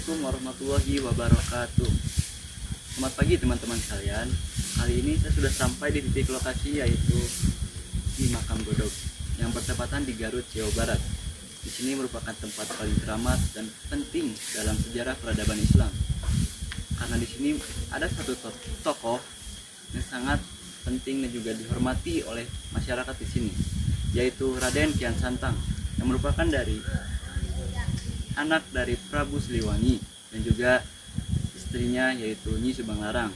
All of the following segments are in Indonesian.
Assalamualaikum warahmatullahi wabarakatuh. Selamat pagi teman-teman sekalian. Kali ini saya sudah sampai di titik lokasi, yaitu di Makam Godog yang bertepatan di Garut, Jawa Barat. Di sini merupakan tempat paling keramat dan penting dalam sejarah peradaban Islam. Karena di sini ada satu tokoh yang sangat penting dan juga dihormati oleh masyarakat di sini, yaitu Raden Kian Santang, yang merupakan anak dari Prabu Siliwangi dan juga istrinya, yaitu Nyi Subanglarang.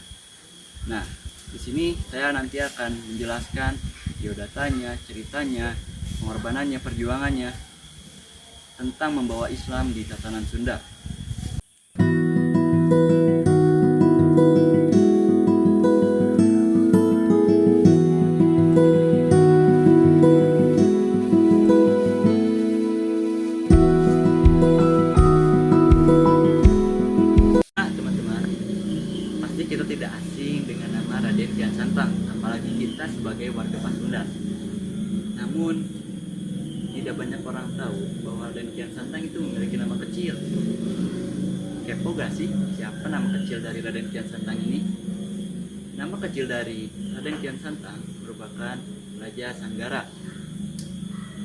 Nah, di sini saya nanti akan menjelaskan biodatanya, ceritanya, pengorbanannya, perjuangannya tentang membawa Islam di tatanan Sunda. Pasti kita tidak asing dengan nama Raden Kian Santang, apalagi kita sebagai warga Pasundan. Namun, tidak banyak orang tahu bahwa Raden Kian Santang itu memiliki nama kecil. Kepo gak sih siapa nama kecil dari Raden Kian Santang ini? Nama kecil dari Raden Kian Santang merupakan Raja Sanggara,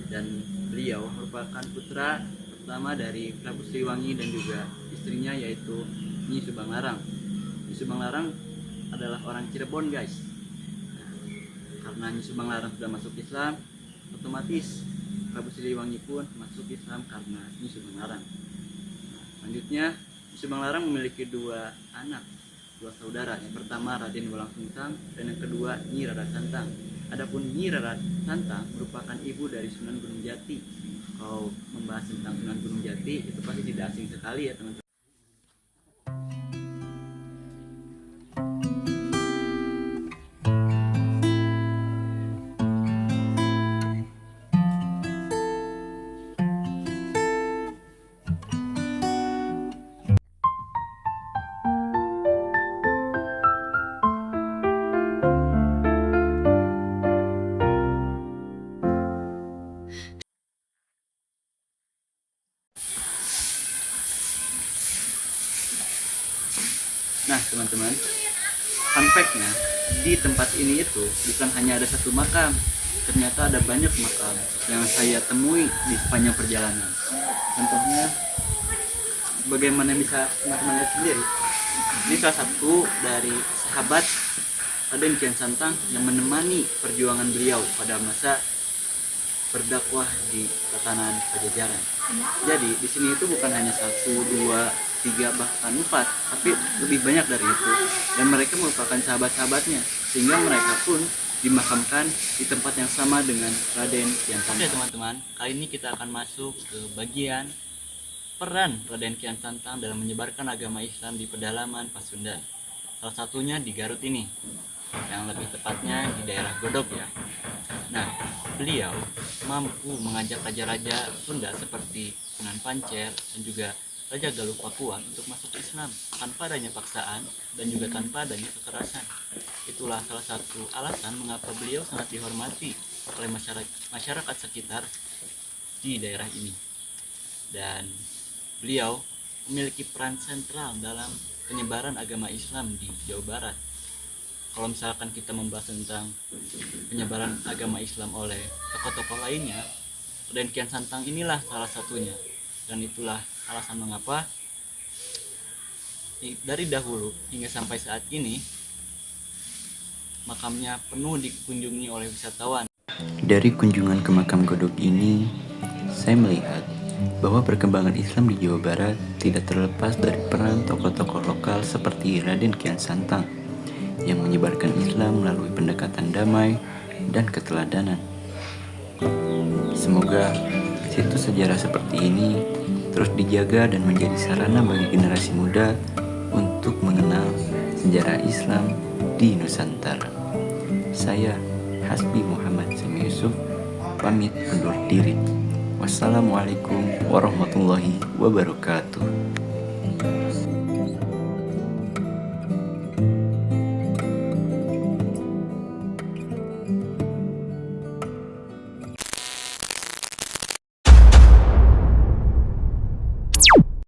dan beliau merupakan putra pertama dari Prabu Siliwangi dan juga istrinya, yaitu Nyi Subanglarang. Nyi Subanglarang adalah orang Cirebon, guys. Karena Nyi Subanglarang sudah masuk Islam, otomatis Prabu Siliwangi pun masuk Islam karena Nyi Subanglarang. Selanjutnya, Nyi Subanglarang memiliki dua saudara. Yang pertama Raden Wolang Sungsang dan yang kedua Nyi Rara Santang. Adapun Nyi Rara Santang merupakan ibu dari Sunan Gunung Jati. Kalau membahas tentang Sunan Gunung Jati itu pasti tidak asing sekali ya teman-teman. Nah teman-teman, fun fact-nya, di tempat ini itu bukan hanya ada satu makam, ternyata ada banyak makam yang saya temui di sepanjang perjalanan. Contohnya, bagaimana bisa teman-teman lihat sendiri, ini salah satu dari sahabat Raden Kian Santang yang menemani perjuangan beliau pada masa berdakwah di tatanan Pajajaran. Jadi di sini itu bukan hanya 1, 2, 3 bahkan 4, tapi lebih banyak dari itu, dan mereka merupakan sahabat-sahabatnya, sehingga mereka pun dimakamkan di tempat yang sama dengan Raden Kian Santang. Oke teman-teman, kali ini kita akan masuk ke bagian peran Raden Kian Santang dalam menyebarkan agama Islam di pedalaman Pasundan. Salah satunya di Garut ini, yang lebih tepatnya di daerah Godog ya. Nah, beliau mampu mengajak raja-raja Sunda seperti Sunan Pancer dan juga Raja Galuh Pakuan untuk masuk Islam tanpa adanya paksaan dan juga tanpa adanya kekerasan. Itulah salah satu alasan mengapa beliau sangat dihormati oleh masyarakat sekitar di daerah ini. Dan beliau memiliki peran sentral dalam penyebaran agama Islam di Jawa Barat. Kalau misalkan kita membahas tentang penyebaran agama Islam oleh tokoh-tokoh lainnya, Raden Kian Santang inilah salah satunya. Dan itulah alasan mengapa dari dahulu hingga sampai saat ini makamnya penuh dikunjungi oleh wisatawan. Dari kunjungan ke makam Godog ini, saya melihat bahwa perkembangan Islam di Jawa Barat tidak terlepas dari peran tokoh-tokoh lokal seperti Raden Kian Santang yang menyebarkan Islam melalui pendekatan damai dan keteladanan. Semoga situs sejarah seperti ini terus dijaga dan menjadi sarana bagi generasi muda untuk mengenal sejarah Islam di Nusantara. Saya Hasbi Muhammad Semi Yusuf pamit undur diri. Wassalamualaikum warahmatullahi wabarakatuh.